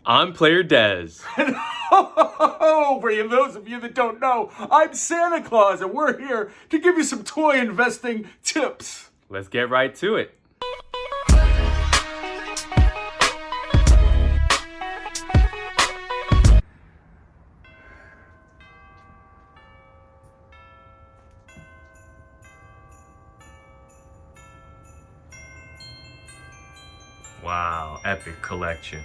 I'm Player Dez. For those of you that don't know, I'm Santa Claus, and we're here to give you some toy investing tips. Let's get right to it. Wow, epic collection.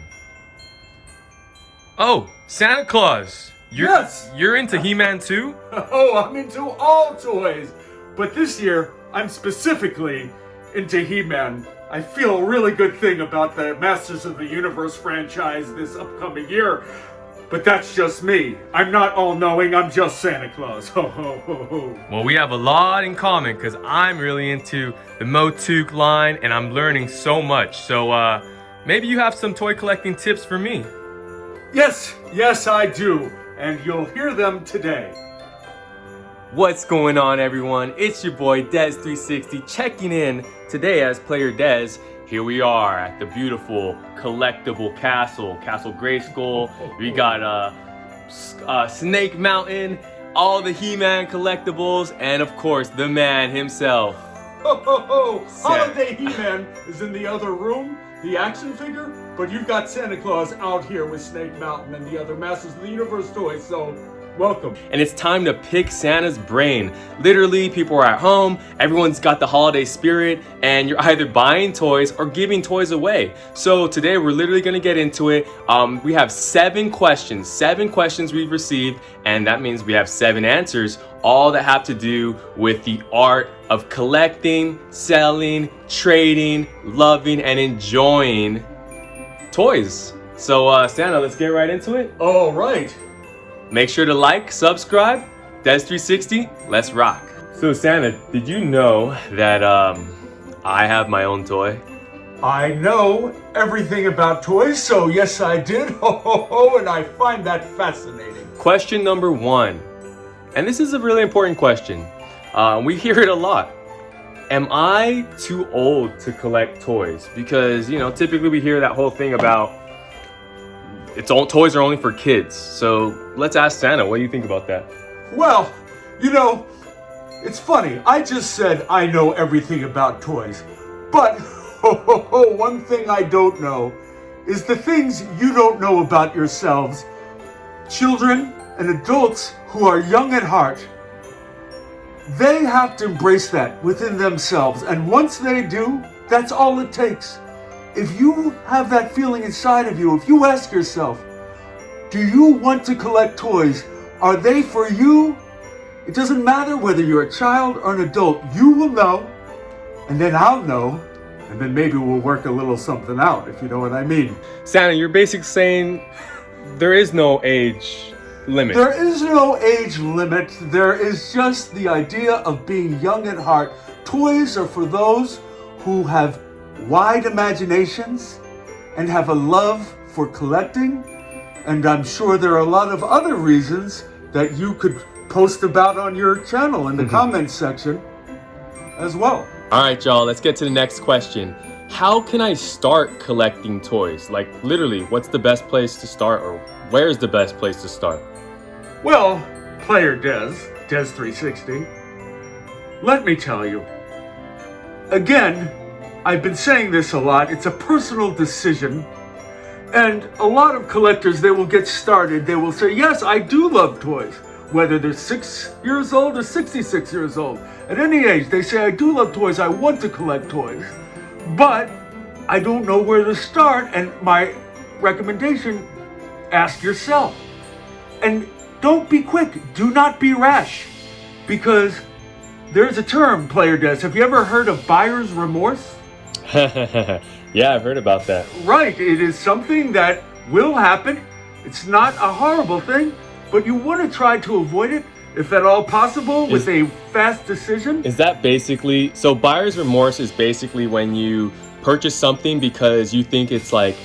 Oh, Santa Claus! Yes! You're into He-Man too? Oh, I'm into all toys. But this year, I'm specifically into He-Man. I feel a really good thing about the Masters of the Universe franchise this upcoming year. But that's just me. I'm not all-knowing, I'm just Santa Claus. Ho, ho, ho, ho. Well, we have a lot in common because I'm really into the MOTUC line and I'm learning so much. So, maybe you have some toy collecting tips for me. Yes, I do. And you'll hear them today. What's going on, everyone? It's your boy Dez360 checking in today as Player Dez. Here we are at the beautiful collectible Castle Grayskull. We got Snake Mountain, all the He-Man collectibles, and of course the man himself. Holiday He-Man is in the other room, the action figure, but you've got Santa Claus out here with Snake Mountain and the other Masters of the Universe toys, so welcome. And it's time to pick Santa's brain. Literally, people are at home, everyone's got the holiday spirit, and you're either buying toys or giving toys away. So today we're literally gonna get into it. We have 7 questions we've received, and that means we have 7 answers, all that have to do with the art of collecting, selling, trading, loving, and enjoying toys. So Santa, let's get right into it. All right. Make sure to like, subscribe, Dez360, let's rock. So Santa, did you know that I have my own toy? I know everything about toys, so yes I did. And I find that fascinating. Question number 1, and this is a really important question. We hear it a lot. Am I too old to collect toys? Because, you know, typically we hear that whole thing about toys are only for kids. So let's ask Santa, what do you think about that? Well, you know, it's funny. I just said I know everything about toys. But one thing I don't know is the things you don't know about yourselves. Children and adults who are young at heart, they have to embrace that within themselves. And once they do, that's all it takes. If you have that feeling inside of you, if you ask yourself, do you want to collect toys? Are they for you? It doesn't matter whether you're a child or an adult. You will know, and then I'll know, and then maybe we'll work a little something out, if you know what I mean. Santa, you're basically saying there is no age limit. There is no age limit. There is just the idea of being young at heart. Toys are for those who have wide imaginations and have a love for collecting, and I'm sure there are a lot of other reasons that you could post about on your channel in the comments section as well. All right, y'all, let's get to the next question. How can I start collecting toys? Like, literally, what's the best place to start, or where's the best place to start? Well, Player Dez360, let me tell you. Again, I've been saying this a lot, it's a personal decision. And a lot of collectors, they will get started, they will say, yes, I do love toys. Whether they're 6 years old or 66 years old. At any age, they say, I do love toys, I want to collect toys. But I don't know where to start, and my recommendation, ask yourself. And don't be quick, do not be rash. Because there's a term, Player Dez, have you ever heard of buyer's remorse? Yeah, I've heard about that. Right, it is something that will happen. It's not a horrible thing, but you want to try to avoid it, if at all possible, with a fast decision. Is that basically, so buyer's remorse is basically when you purchase something because you think it's like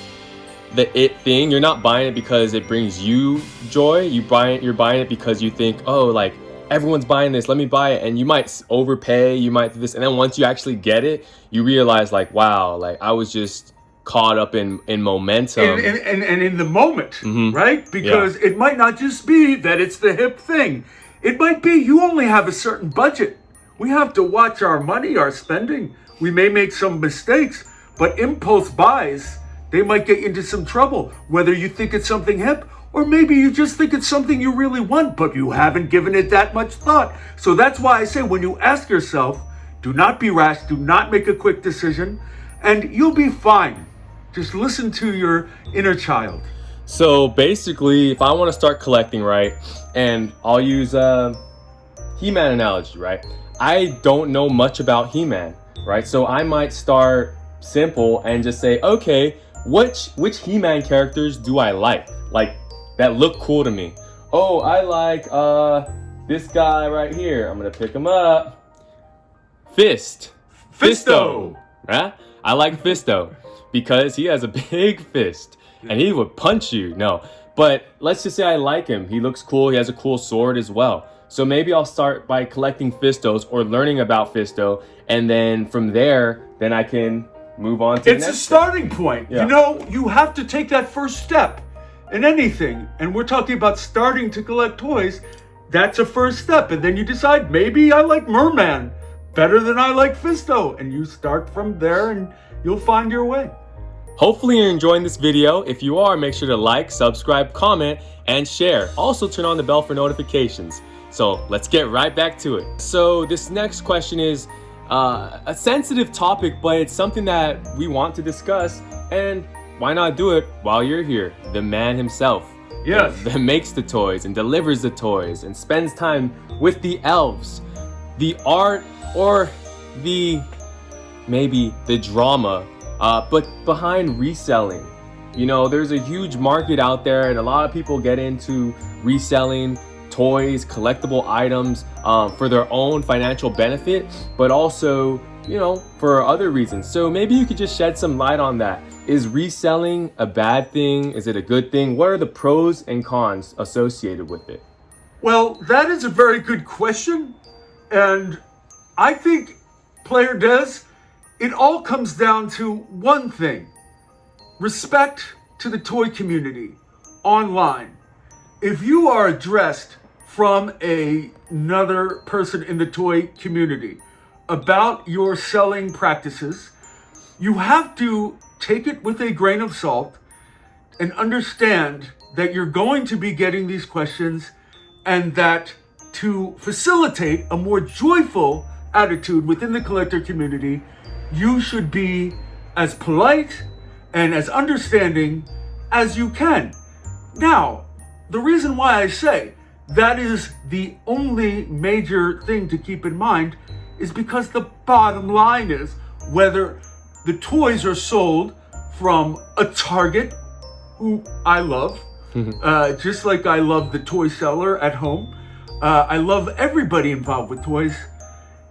the it thing. You're not buying it because it brings you joy. You're buying it because you think, oh, like, everyone's buying this, let me buy it. And you might overpay, you might do this. And then once you actually get it, you realize like, wow, like I was just caught up in momentum. And in the moment, Mm-hmm. right? Because it might not just be that it's the hip thing. It might be you only have a certain budget. We have to watch our money, our spending. We may make some mistakes, but impulse buys, they might get you into some trouble. Whether you think it's something hip, or maybe you just think it's something you really want, but you haven't given it that much thought. So that's why I say when you ask yourself, do not be rash, do not make a quick decision, and you'll be fine. Just listen to your inner child. So basically, if I want to start collecting, right, and I'll use He-Man analogy, right? I don't know much about He-Man, right? So I might start simple and just say, okay, which He-Man characters do I like that look cool to me? Oh, I like this guy right here. I'm gonna pick him up. Fisto. Right? I like Fisto because he has a big fist and he would punch you. No, but let's just say I like him. He looks cool. He has a cool sword as well. So maybe I'll start by collecting Fistos or learning about Fisto, and then from there, then I can move on to the next It's a starting point. Yeah. You know, you have to take that first step in anything. And we're talking about starting to collect toys. That's a first step. And then you decide, maybe I like Merman better than I like Fisto. And you start from there and you'll find your way. Hopefully you're enjoying this video. If you are, make sure to like, subscribe, comment, and share. Also turn on the bell for notifications. So let's get right back to it. So this next question is a sensitive topic, but it's something that we want to discuss, and why not do it while you're here? The man himself. Yes. That makes the toys and delivers the toys and spends time with the elves. The art or maybe the drama, but behind reselling. You know, there's a huge market out there and a lot of people get into reselling toys, collectible items for their own financial benefit, but also, you know, for other reasons. So maybe you could just shed some light on that. Is reselling a bad thing? Is it a good thing? What are the pros and cons associated with it? Well, that is a very good question. And I think, Player Des, it all comes down to one thing: respect to the toy community online. If you are addressed from another person in the toy community about your selling practices, you have to take it with a grain of salt and understand that you're going to be getting these questions, and that to facilitate a more joyful attitude within the collector community, you should be as polite and as understanding as you can. Now, the reason why I say that is the only major thing to keep in mind is because the bottom line is, whether the toys are sold from a Target, who I love, just like I love the toy seller at home. I love everybody involved with toys.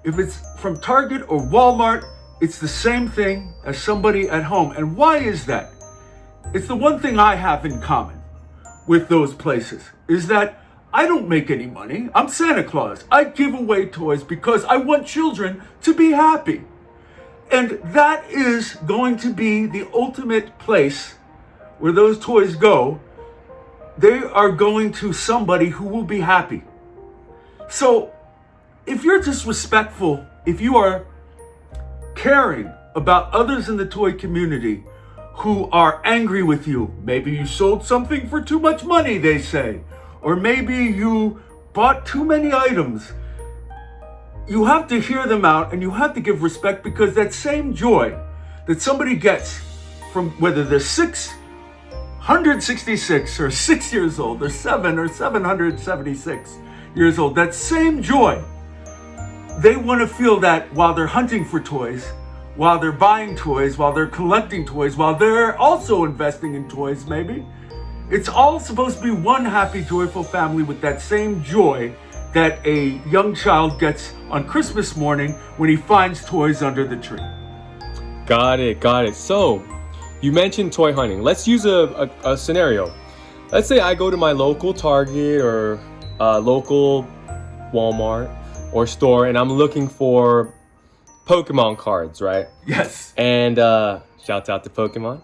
If it's from Target or Walmart, it's the same thing as somebody at home. And why is that? It's the one thing I have in common with those places, is that I don't make any money. I'm Santa Claus. I give away toys because I want children to be happy. And that is going to be the ultimate place where those toys go. They are going to somebody who will be happy. So if you're just respectful, if you are caring about others in the toy community who are angry with you, maybe you sold something for too much money, they say, or maybe you bought too many items, you have to hear them out and you have to give respect, because that same joy that somebody gets from whether they're 666 or 6 years old or 7 or 776 years old, that same joy, they want to feel that while they're hunting for toys, while they're buying toys, while they're collecting toys, while they're also investing in toys maybe. It's all supposed to be one happy, joyful family with that same joy that a young child gets on Christmas morning when he finds toys under the tree. Got it. So, you mentioned toy hunting. Let's use a scenario. Let's say I go to my local Target or local Walmart or store, and I'm looking for Pokemon cards, right? Yes. And Shouts out to Pokemon.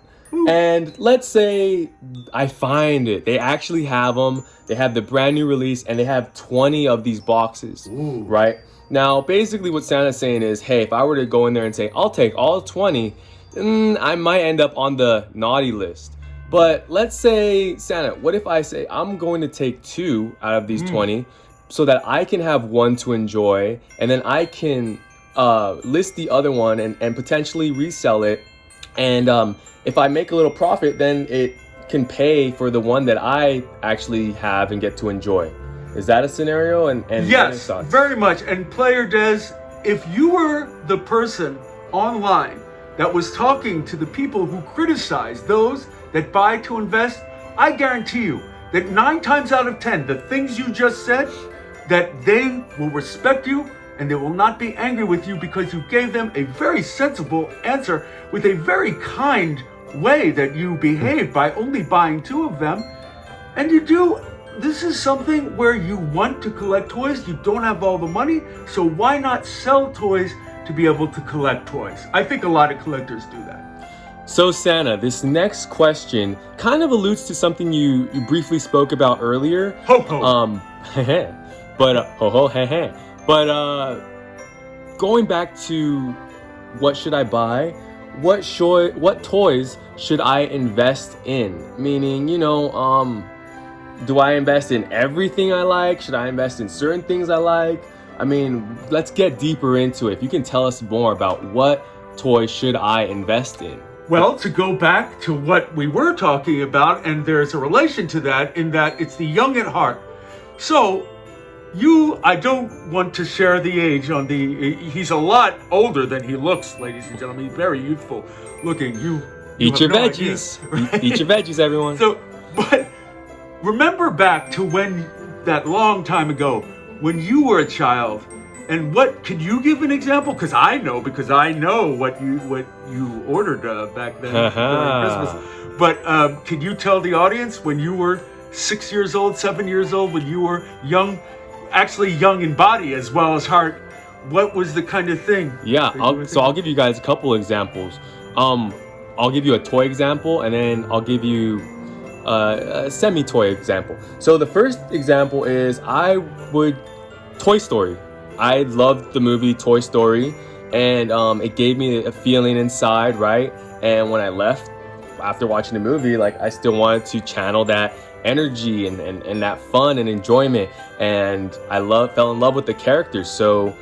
And let's say I find it. They actually have them. They have the brand new release and they have 20 of these boxes, right? Now, basically what Santa's saying is, hey, if I were to go in there and say, I'll take all 20, I might end up on the naughty list. But let's say, Santa, what if I say I'm going to take 2 out of these 20 so that I can have 1 to enjoy, and then I can list the other one and potentially resell it. And if I make a little profit, then it can pay for the one that I actually have and get to enjoy. Is that a scenario? And yes, very much. And Player Des, if you were the person online that was talking to the people who criticize those that buy to invest, I guarantee you that 9 times out of 10, the things you just said, that they will respect you and they will not be angry with you because you gave them a very sensible answer with a very kind way that you behaved by only buying 2 of them. And this is something where you want to collect toys, you don't have all the money, so why not sell toys to be able to collect toys? I think a lot of collectors do that. So Santa, this next question kind of alludes to something you briefly spoke about earlier. Ho ho. But going back to what should I buy? What toys should I invest in? Meaning, do I invest in everything I like? Should I invest in certain things I like? I mean, let's get deeper into it. If you can tell us more about what toys should I invest in? Well, to go back to what we were talking about, and there's a relation to that in that it's the young at heart. So, I don't want to share the age he's a lot older than he looks, ladies and gentlemen. He's very youthful looking. Eat your veggies. Idea, right? Eat your veggies, everyone. But remember back to that long time ago, when you were a child, and can you give an example? Because I know what you ordered back then during Christmas. But can you tell the audience when you were 6 years old, 7 years old, when you were young, actually young in body as well as heart, what was the kind of thing? Yeah, I'll give you guys a couple examples. I'll give you a toy example, and then I'll give you a semi-toy example. So the first example is Toy Story. I loved the movie Toy Story, and it gave me a feeling inside, right? And when I left after watching the movie, like, I still wanted to channel that energy and that fun and enjoyment, and I fell in love with the characters. So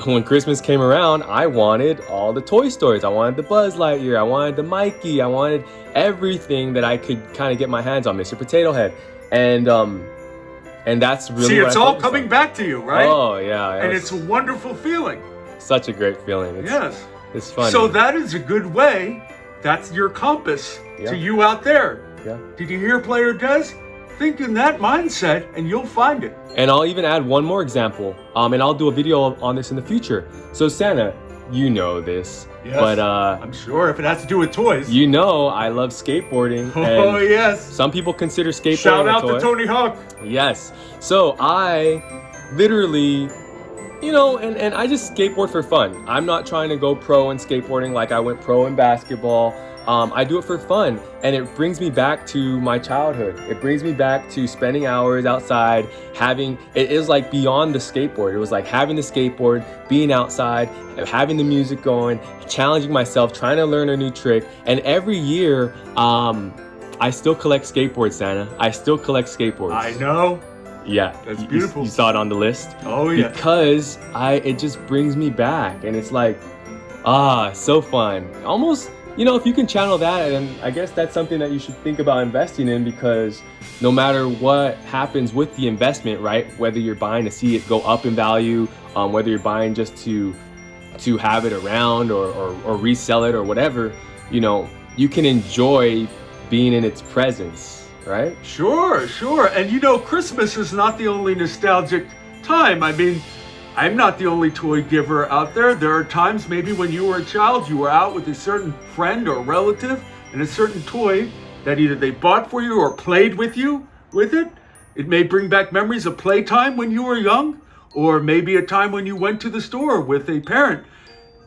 when Christmas came around, I wanted all the Toy Stories. I wanted the Buzz Lightyear, I wanted the Mikey, I wanted everything that I could kind of get my hands on, Mr. Potato Head. And that's really see, it's all coming back to you, right? Oh yeah, and it's a wonderful feeling. Such a great feeling. Yes, it's funny. So that is a good way. That's your compass to you out there. Yeah. Did you hear, Player Des? Think in that mindset and you'll find it. And I'll even add one more example. And I'll do a video on this in the future. So Santa, you know this. Yes, but I'm sure if it has to do with toys. I love skateboarding. Oh, yes. Some people consider skateboarding Shout out a toy. to Tony Hawk. Yes. So I literally, and I just skateboard for fun. I'm not trying to go pro in skateboarding like I went pro in basketball. I do it for fun, and it brings me back to my childhood. It brings me back to spending hours outside, it is like beyond the skateboard. It was like having the skateboard, being outside, having the music going, challenging myself, trying to learn a new trick. And every year, I still collect skateboards, Santa. I still collect skateboards. I know. Yeah. That's beautiful. You saw it on the list? Oh, yeah. Because it just brings me back, and it's like, so fun. Almost, if you can channel that, and I guess that's something that you should think about investing in, because no matter what happens with the investment, right? Whether you're buying to see it go up in value, whether you're buying just to have it around or resell it or whatever, you can enjoy being in its presence, right? Sure. And Christmas is not the only nostalgic time. I mean, I'm not the only toy giver out there. There are times maybe when you were a child, you were out with a certain friend or relative and a certain toy that either they bought for you or played with you with it. It may bring back memories of playtime when you were young, or maybe a time when you went to the store with a parent.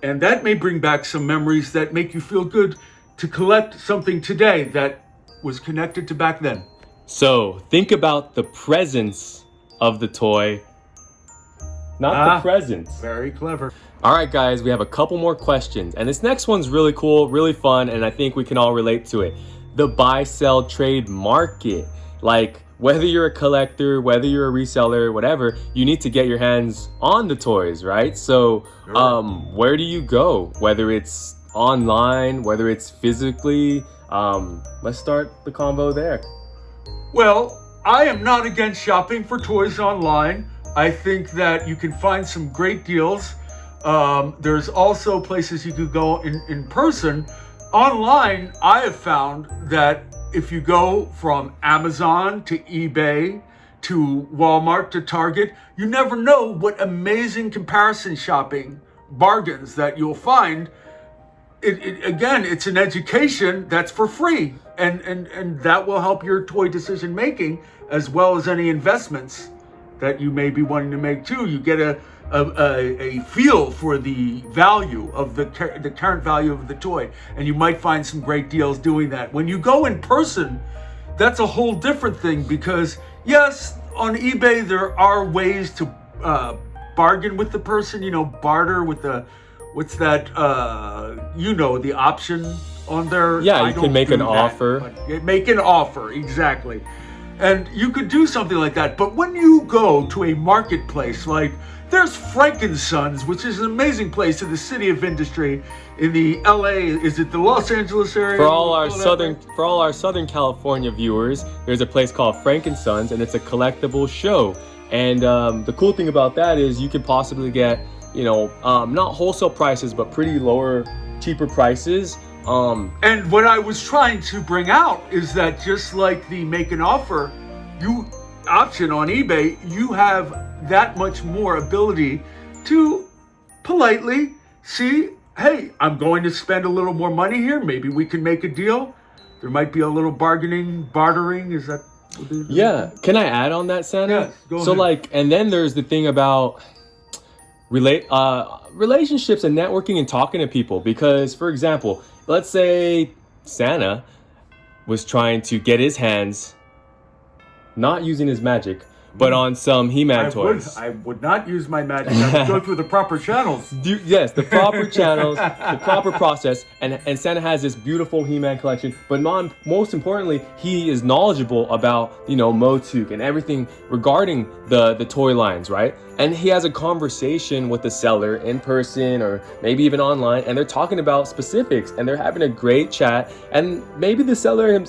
And that may bring back some memories that make you feel good to collect something today that was connected to back then. So think about the presence of the toy, not the presence. Very clever. All right, guys, we have a couple more questions. And this next one's really cool, really fun, and I think we can all relate to it. The buy, sell, trade market. Like, whether you're a collector, whether you're a reseller, whatever, you need to get your hands on the toys, right? So where do you go? Whether it's online, whether it's physically, let's start the combo there. Well, I am not against shopping for toys online. I think that you can find some great deals. There's also places you could go in person. Online, I have found that if you go from Amazon to eBay to Walmart to Target, you never know what amazing comparison shopping bargains that you'll find. Again, it's an education that's for free, and that will help your toy decision making as well as any investments that you may be wanting to make too. You get a feel for the value of the current value of the toy, and you might find some great deals doing that. When you go in person, that's a whole different thing, because yes, on eBay there are ways to bargain with the person, barter with the the option on there. Yeah, you can make an offer. Make an offer, exactly. And you could do something like that. But when you go to a marketplace, like there's Frankensons, which is an amazing place in the city of industry in the LA, is it the Los Angeles area? For all our Southern California viewers, there's a place called Frankensons, and it's a collectible show. And the cool thing about that is you can possibly get, not wholesale prices, but pretty cheaper prices. And what I was trying to bring out is that just like the make an offer option on eBay, you have that much more ability to politely see, hey, I'm going to spend a little more money here. Maybe we can make a deal. There might be a little bartering. Is that? Yeah. Can I add on that, Santa? Yes, go ahead. And then there's the thing about relationships and networking and talking to people. Because, for example, let's say Santa was trying to get his hands, not using his magic, but on some He-Man toys. I would not use my magic. I would go through the proper channels. Yes, the proper channels, the proper process, and Santa has this beautiful He-Man collection. But most importantly, he is knowledgeable about MOTUC and everything regarding the toy lines, right? And he has a conversation with the seller in person or maybe even online, and they're talking about specifics and they're having a great chat. And maybe the seller,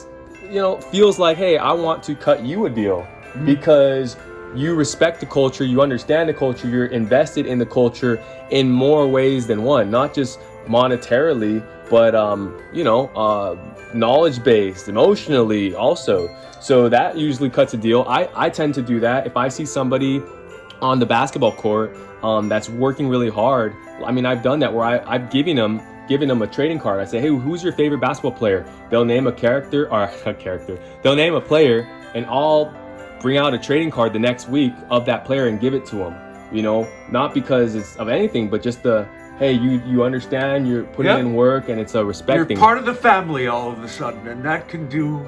feels like, hey, I want to cut you a deal. Because you respect the culture, you understand the culture, you're invested in the culture in more ways than one, not just monetarily, but knowledge-based, emotionally also. So that usually cuts a deal. I tend to do that. If I see somebody on the basketball court that's working really hard, I mean, I've done that where I've given them a trading card. I say, hey, who's your favorite basketball player? They'll name a They'll name a player, and I'll bring out a trading card the next week of that player and give it to him. Not because it's of anything, but just hey, you understand, you're putting in work, and it's a respecting. You're part of the family all of a sudden, and that can do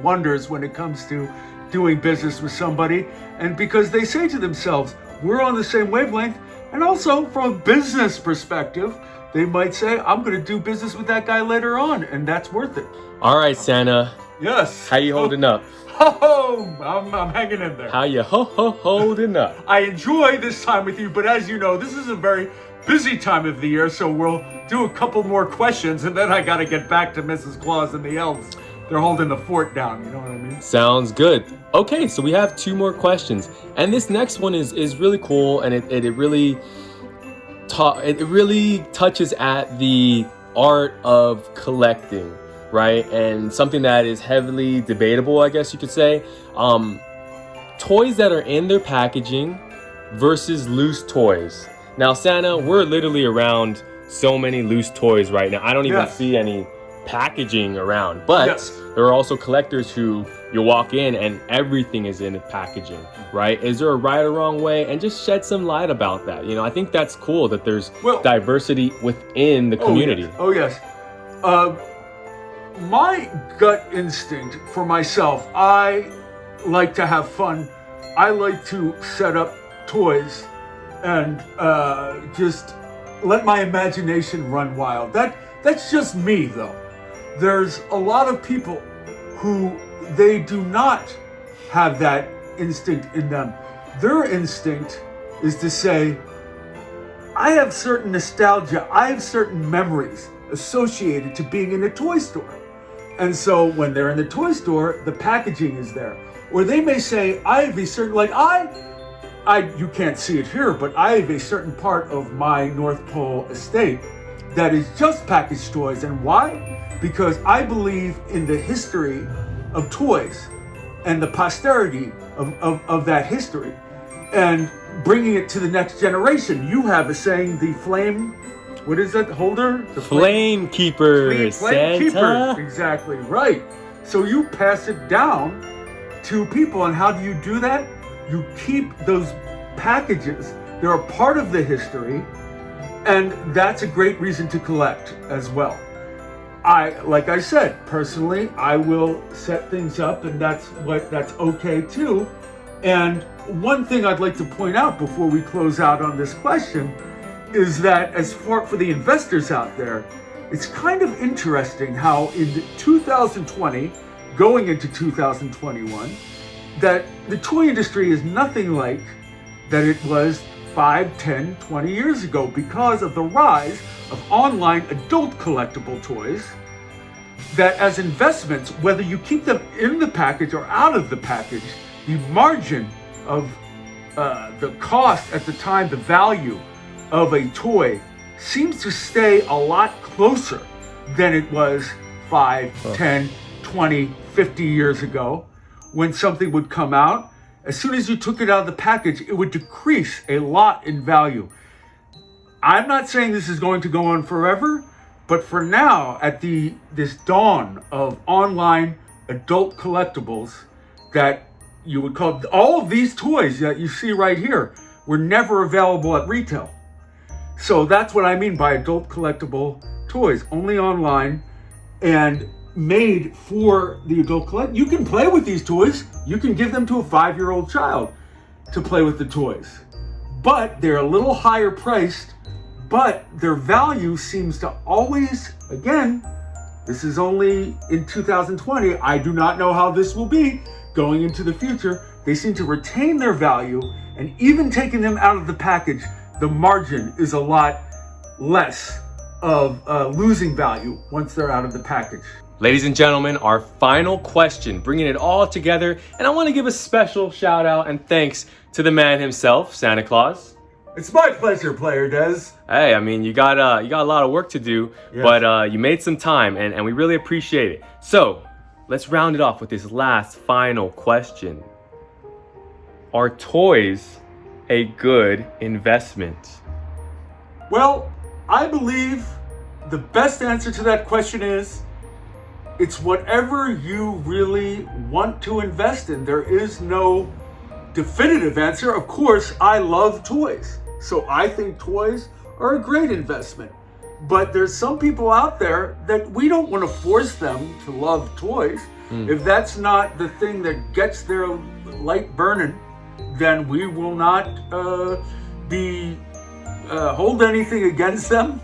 wonders when it comes to doing business with somebody. And because they say to themselves, we're on the same wavelength, and also from a business perspective, they might say, I'm going to do business with that guy later on, and that's worth it. All right, Santa. Yes. How you holding up? I'm hanging in there. How you holding up? I enjoy this time with you, but as you know, this is a very busy time of the year, so we'll do a couple more questions, and then I got to get back to Mrs. Claus and the elves. They're holding the fort down, you know what I mean? Sounds good. Okay, so we have 2 more questions, and this next one is really cool, and it really touches at the art of collecting. Right? And something that is heavily debatable, I guess you could say. Toys that are in their packaging versus loose toys. Now, Santa, we're literally around so many loose toys right now. I don't even see any packaging around. But there are also collectors who you walk in and everything is in packaging, right? Is there a right or wrong way? And just shed some light about that. I think that's cool that there's diversity within the community. Oh, yes. my gut instinct for myself, I like to have fun. I like to set up toys and just let my imagination run wild. That's just me, though. There's a lot of people who they do not have that instinct in them. Their instinct is to say, I have certain nostalgia, I have certain memories associated to being in a toy store. And so when they're in the toy store, the packaging is there. Or they may say, I have a certain, like you can't see it here, but I have a certain part of my North Pole estate that is just packaged toys. And why? Because I believe in the history of toys and the posterity of that history and bringing it to the next generation. You have a saying, the flame, what is that, holder? The Flame keeper, flame keeper, Santa. exactly, right. So you pass it down to people, and how do you do that? You keep those packages. They're a part of the history, and that's a great reason to collect as well. Like I said, personally, I will set things up, and that's okay too. And one thing I'd like to point out before we close out on this question is that as for the investors out there, it's kind of interesting how in 2020, going into 2021, that the toy industry is nothing like that it was 5, 10, 20 years ago because of the rise of online adult collectible toys that as investments, whether you keep them in the package or out of the package, the margin of the cost at the time, the value of a toy seems to stay a lot closer than it was 5, 10, 20, 50 years ago when something would come out. As soon as you took it out of the package, it would decrease a lot in value. I'm not saying this is going to go on forever, but for now, at this dawn of online adult collectibles that you would call, all of these toys that you see right here were never available at retail. So that's what I mean by adult collectible toys, only online and made for the adult collect. You can play with these toys. You can give them to a 5-year-old child to play with the toys. But they're a little higher priced, but their value seems to always, again, this is only in 2020. I do not know how this will be going into the future. They seem to retain their value, and even taking them out of the package, the margin is a lot less of losing value once they're out of the package. Ladies and gentlemen, our final question, bringing it all together, and I want to give a special shout out and thanks to the man himself, Santa Claus. It's my pleasure, Player Des. Hey, I mean, you got a lot of work to do, yes. But you made some time, and we really appreciate it. So let's round it off with this last final question. Are toys a good investment? Well, I believe the best answer to that question is it's whatever you really want to invest in. There is no definitive answer. Of course, I love toys, so I think toys are a great investment. But there's some people out there that we don't want to force them to love toys. If that's not the thing that gets their light burning, then we will not hold anything against them.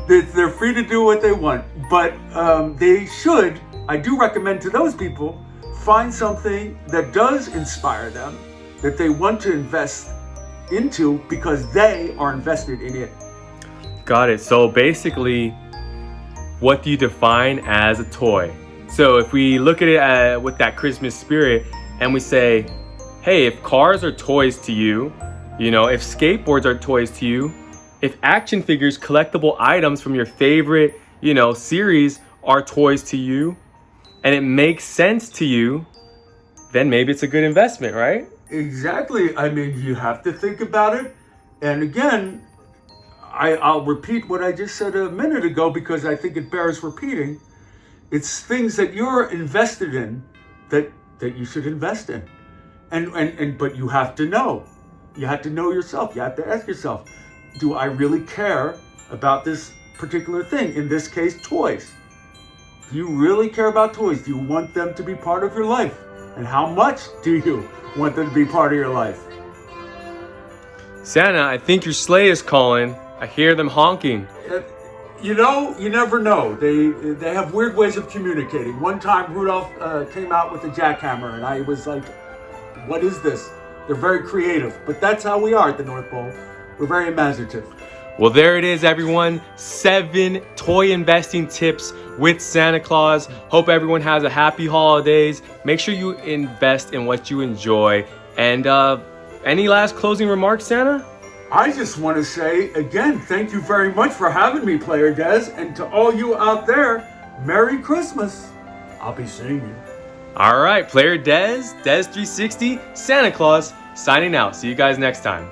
They're free to do what they want, but they should, I do recommend to those people, find something that does inspire them, that they want to invest into because they are invested in it. Got it. So basically, what do you define as a toy? So if we look at it with that Christmas spirit and we say, hey, if cars are toys to you, if skateboards are toys to you, if action figures, collectible items from your favorite, series are toys to you, and it makes sense to you, then maybe it's a good investment, right? Exactly. I mean, you have to think about it. And again, I'll repeat what I just said a minute ago because I think it bears repeating. It's things that you're invested in that you should invest in. But you have to know. You have to know yourself. You have to ask yourself, do I really care about this particular thing? In this case, toys. Do you really care about toys? Do you want them to be part of your life? And how much do you want them to be part of your life? Santa, I think your sleigh is calling. I hear them honking. You know, you never know. They have weird ways of communicating. One time Rudolph came out with a jackhammer and I was like, what is this? They're very creative. But that's how we are at the North Pole. We're very imaginative. Well, there it is, everyone. 7 toy investing tips with Santa Claus. Hope everyone has a happy holidays. Make sure you invest in what you enjoy. And any last closing remarks, Santa? I just want to say, again, thank you very much for having me, Player Des. And to all you out there, Merry Christmas. I'll be seeing you. All right, Player Des, Des360, Santa Claus, signing out. See you guys next time.